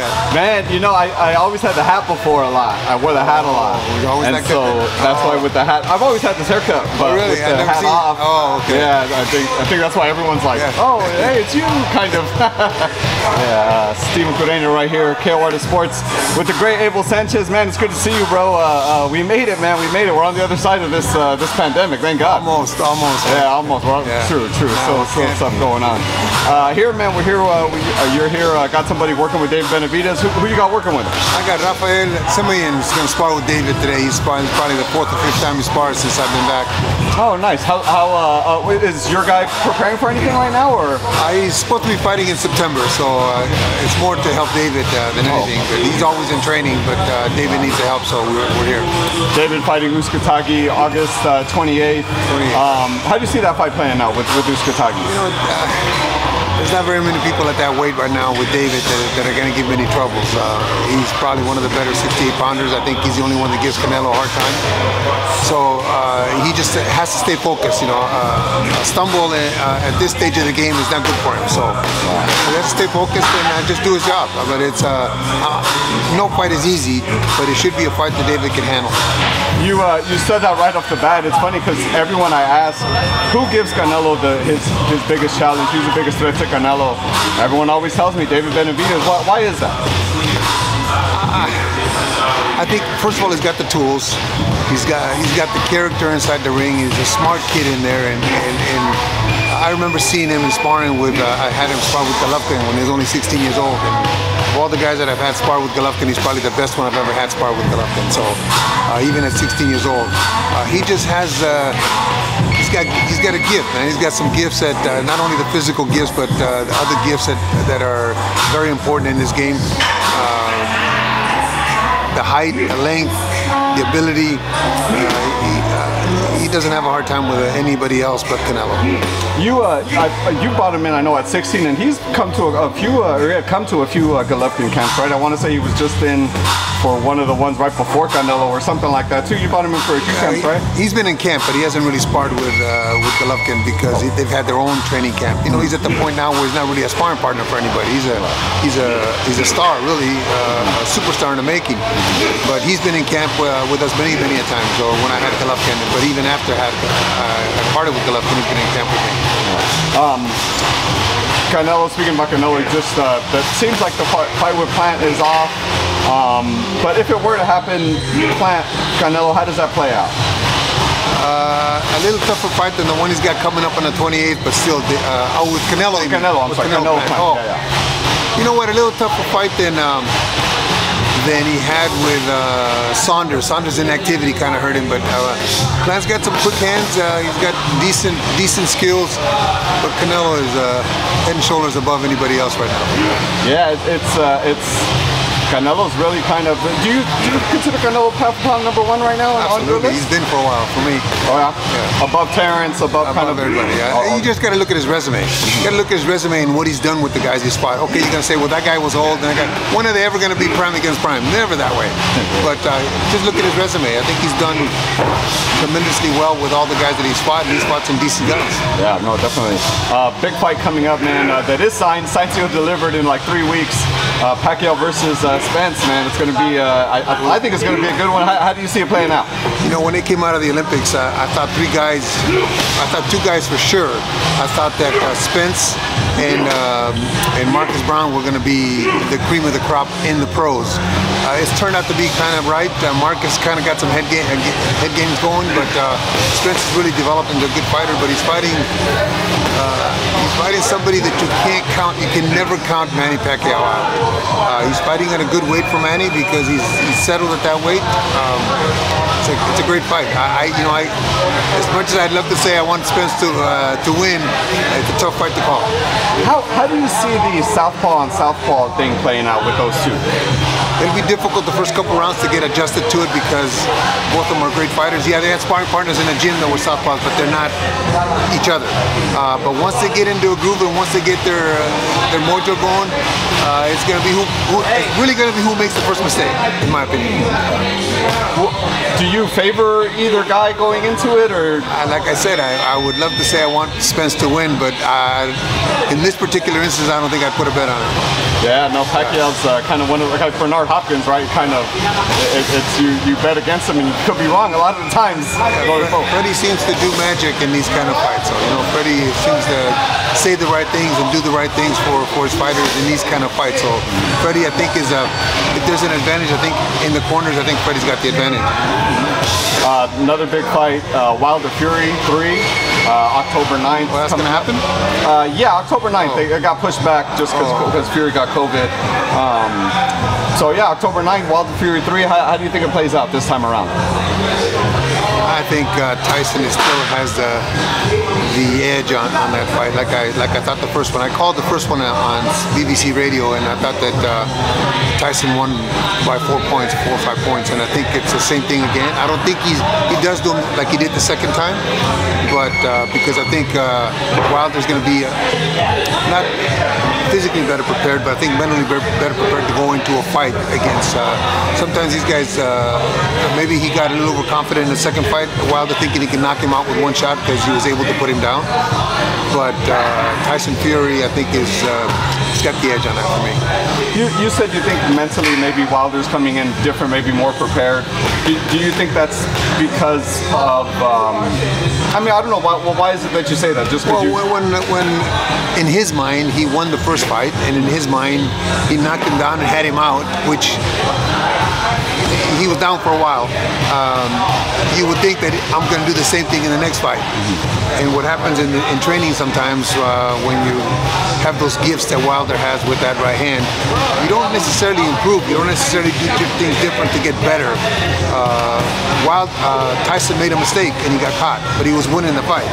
that? Man, you know, I always had the hat before a lot. I wore the hat a lot. And so that's why with the hat, I've always had this haircut, but with the hat off. Oh, okay. Yeah, I think that's why everyone's like, oh, hey, it's you, kind of. Yeah, Steven Corena right here, KO vs Sports, with the great Abel Sanchez. Man, it's good to see you, bro. We made it, man. We made it. We're on the other side of this pandemic. Thank God. Almost. Yeah, almost. True. No, still stuff going on. Here, man, we're here. You're here. Got somebody working with David Benavidez. Who you got working with? I got Rafael Samayan is going to spar with David today. He's sparring probably the 4th or 5th time he spars since I've been back. Oh, nice. How is your guy preparing for anything right now, or? He's supposed to be fighting in September, so it's more to help David than anything. But he's always in training, but David needs the help, so we're here. David fighting Uzcategui August 28th. How do you see that fight playing out with Uzcategui? You know, there's not very many people at that weight right now with David that are going to give him any troubles. He's probably one of the better 68-pounders. I think he's the only one that gives Canelo a hard time. So he just has to stay focused. You know, a stumble at this stage of the game is not good for him. So he has to stay focused and just do his job. But it's no fight is easy, but it should be a fight that David can handle. You said that right off the bat. It's funny because everyone I ask, who gives Canelo his biggest challenge? Who's the biggest threat to Canelo? Everyone always tells me David Benavidez. Why is that? I think first of all he's got the tools. He's got the character inside the ring. He's a smart kid in there, and I remember seeing him in sparring with. I had him spar with Golovkin when he was only 16 years old. And of all the guys that I've had spar with Golovkin, he's probably the best one I've ever had spar with Golovkin. So even at 16 years old, he just has. He's got a gift, man. He's got some gifts that not only the physical gifts, but the other gifts that are very important in this game. The height, the length, the ability. He doesn't have a hard time with anybody else but Canelo. You brought him in, I know, at 16, and he's come to a few Golovkin camps, right? I want to say he was just in for one of the ones right before Canelo or something like that too. You brought him in for a few camps, right? He's been in camp, but he hasn't really sparred with Golovkin because they've had their own training camp. You know, he's at the point now where he's not really a sparring partner for anybody. He's a star, really, a superstar in the making. But he's been in camp with us many a time. So when I had Golovkin, but even after I parted with Golovkin, he's been in camp with me. Canelo, speaking about Canelo, just that seems like the fight with Plant is off. But if it were to happen, Plant, Canelo, how does that play out? A little tougher fight than the one he's got coming up on the 28th, but still, with Canelo. Canelo, I'm sorry, Canelo Plant. Oh. Yeah. You know what? A little tougher fight than he had with Saunders. Saunders' inactivity kind of hurt him, but Plant's got some quick hands. He's got decent skills, but Canelo is head and shoulders above anybody else right now. Yeah, it's Canelo's really kind of. Do you consider Canelo pound number one right now? Absolutely, he's been for a while for me. Oh yeah. Above Terrence, above kind of everybody. Yeah. You just got to look at his resume. You got to look at his resume and what he's done with the guys he's fought. Okay, you're gonna say, well, that guy was old. And when are they ever gonna be prime against prime? Never that way. But just look at his resume. I think he's done tremendously well with all the guys that he's fought, and he's fought some decent guys. Yeah, no, definitely. Big fight coming up, man. That is signed, sealed, delivered in like 3 weeks. PACQUIAO versus Spence, man. It's going to be, I think it's going to be a good one. How do you see it playing out? You know, when they came out of the Olympics, I thought 2 guys for sure. I thought that Spence and Marcus Brown were going to be the cream of the crop in the pros. It's turned out to be kind of right. Marcus kind of got some head games going, but Spence is really developed into a good fighter. But he's fighting somebody that you can't count. You can never count Manny Pacquiao out. He's fighting at a good weight for Manny because he's settled at that weight. It's a great fight. As much as I'd love to say I want Spence to win, it's a tough fight to call. How do you see the southpaw and southpaw thing playing out with those two? it'll be difficult the first couple rounds to get adjusted to it because both of them are great fighters. Yeah, they had sparring partners in the gym that were southpaws, but they're not each other. But once they get into a groove and once they get their mojo going, it's gonna be it's really gonna be who makes the first mistake, in my opinion. Do you favor either guy going into it, or? Like I said, I would love to say I want Spence to win, but in this particular instance, I don't think I'd put a bet on it. Yeah, no, Pacquiao's kind of one of like Bernard Hopkins, right? Kind of, it's you bet against him and you could be wrong a lot of the times. Freddie seems to do magic in these kind of fights. So, Freddie seems to say the right things and do the right things for his fighters in these kind of fights. So Freddie, I think, if there's an advantage, I think in the corners, I think Freddie's got the advantage. Another big fight, Wilder Fury 3, October 9th. Well, that's going to happen? Yeah, October 9th. It got pushed back just because Fury got COVID. So yeah, October 9th, Wilder Fury 3. How do you think it plays out this time around? I think Tyson still has the edge on that fight. Like I thought the first one. I called the first one on BBC Radio, and I thought that Tyson won by 4 points, 4 or 5 points, and I think it's the same thing again. I don't think he does do them like he did the second time, but because I think Wilder's going to be not physically better prepared, but I think mentally better prepared to go into a fight against. Sometimes these guys, maybe he got a little overconfident in the second fight, Wilder thinking he can knock him out with one shot because he was able to put him down. But Tyson Fury, I think, he's got the edge on that for me. You said you think mentally maybe Wilder's coming in different, maybe more prepared. Do you think that's because of, I mean, I don't know, why is it that you say that? Just well, when in his mind, he won the first fight, and in his mind, he knocked him down and had him out, which he was down for a while. You would think that I'm going to do the same thing in the next fight. And what happens in training sometimes when you have those gifts that Wilder has with that right hand, you don't necessarily improve. You don't necessarily do things different to get better. Tyson made a mistake and he got caught, but he was winning the fight.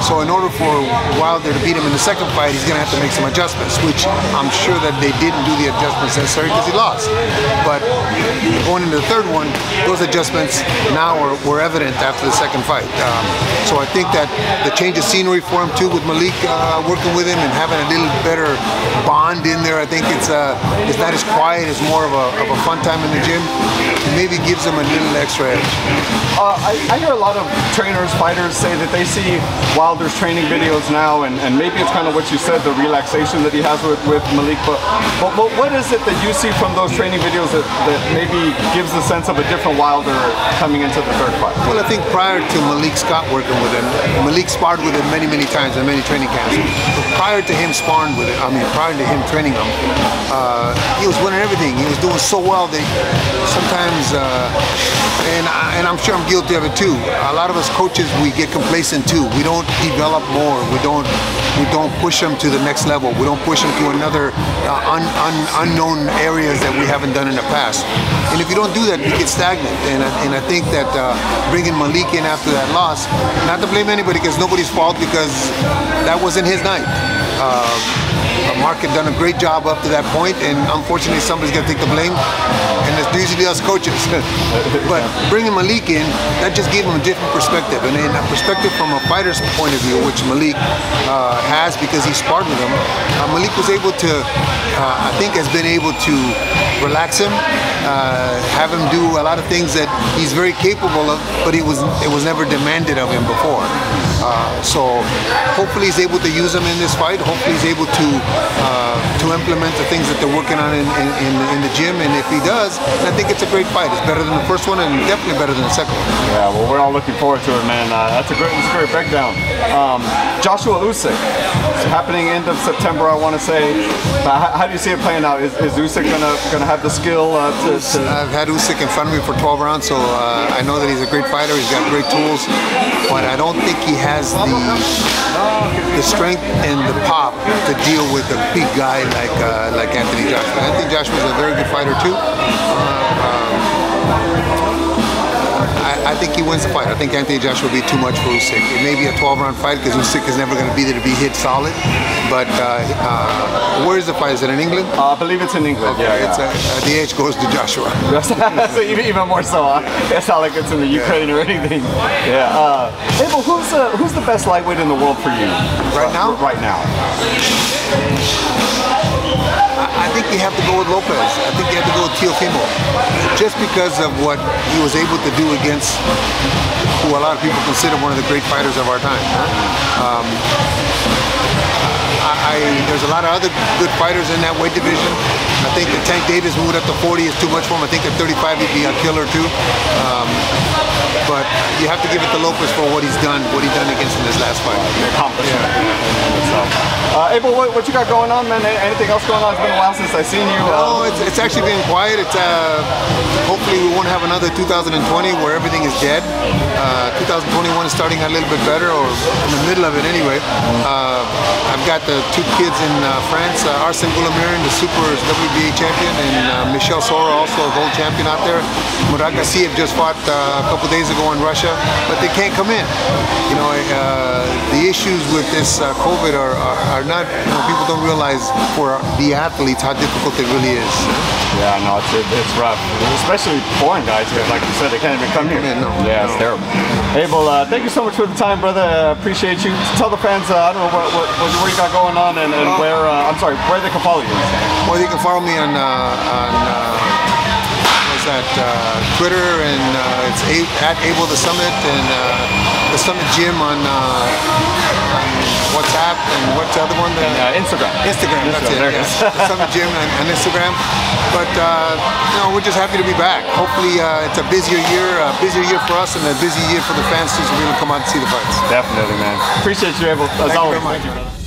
So in order for Wilder to beat him in the second fight, he's going to have to make some adjustments, which I'm sure that they didn't do the adjustments necessary because he lost. But going into the third one, those adjustments now were evident after the second fight. So I think that the change of scenery for him too, with Malik working with him and having a little better bond in there, I think it's not as quiet, it's more of a fun time in the gym. Maybe gives him a little extra edge. I hear a lot of trainers, fighters say that they see Wilder's training videos now, and maybe it's kind of what you said, the relaxation that he has with Malik, but what is it that you see from those training videos that maybe gives the sense of a different Wilder coming into the third fight? Well, I think prior to Malik Scott working with him, Malik sparred with him many times in many training camps. But prior to him sparring with him, prior to him training him, he was winning everything. He was doing so well that sometimes, and I'm sure I'm guilty of it too, a lot of us coaches, we get complacent too. We don't develop more. We don't push them to the next level. We don't push them to another unknown areas that we haven't done in the past. And if you don't do that, you get stagnant. And I think that bringing Malik in after that loss, not to blame anybody because nobody's fault, because that wasn't his night. Mark had done a great job up to that point, and unfortunately somebody's got to take the blame, and it's usually us coaches. But bringing Malik in, that just gave him a different perspective, and a perspective from a fighter's point of view, which Malik has because he sparred with him. Malik was able to, I think, has been able to relax him, have him do a lot of things that he's very capable of, but it was never demanded of him before. So hopefully he's able to use them in this fight. Hopefully he's able to implement the things that they're working on in the gym, and if he does, I think it's a great fight. It's better than the first one, and definitely better than the second one. Yeah, well, we're all looking forward to it, man. That's a great breakdown. Joshua Usyk, it's happening end of September, I want to say. How do you see it playing out? Is Usyk gonna have the skill to? I've had Usyk in front of me for 12 rounds, so I know that he's a great fighter. He's got great tools, but I don't think he has the strength and the pop to deal with a big guy like Anthony Joshua. I think Joshua's a very good fighter too. I think he wins the fight. I think Anthony Joshua will be too much for Usyk. It may be a 12-round fight because Usyk is never going to be there to be hit solid. But where is the fight? Is it in England? I believe it's in England. Okay, Yeah, it's the edge goes to Joshua. So even more so. It's not like it's in the Ukraine or anything. Yeah. Abel, who's the best lightweight in the world for you? Right now? Right now. I think you have to go with Lopez. I think you have to go with Teofimo. Just because of what he was able to do against who a lot of people consider one of the great fighters of our time. There's a lot of other good fighters in that weight division. I think that Tank Davis moved up to 40 is too much for him. I think at 35 he'd be a killer too. But you have to give it to Lopez for what he's done against in his last fight. Accomplishment. Yeah. Abel, what you got going on, man? Anything else going on? It's been a while since I've seen you. No, it's actually been quiet. It's hopefully we won't have another 2020 where everything is dead. 2021 is starting a little bit better, or in the middle of it anyway. I've got the two kids in France, Arsene Goulamirin, the super WBA champion, and Michel Sora, also a gold champion out there. Murad Gassiev just fought a couple days ago in Russia, but they can't come in. You know, the issues with this COVID are not, people don't realize for the athletes how difficult it really is. Yeah, no, it's rough, especially foreign guys, because like you said, they can't even come here. Yeah, it's terrible. Abel, thank you so much for the time, brother. Appreciate you. Tell the fans, I don't know what you got going on and where, I'm sorry, where they can follow you. Well, you can follow me on Twitter, and it's at Abel the Summit, and the Summit Gym on WhatsApp, and what's the other one? Instagram. Instagram, that's it. Yeah. The Summit Gym on Instagram. But we're just happy to be back. Hopefully, it's a busier year for us, and a busy year for the fans too, so we will come out and see the fights. Definitely, man. Appreciate you, Abel, as always. Thank you very much.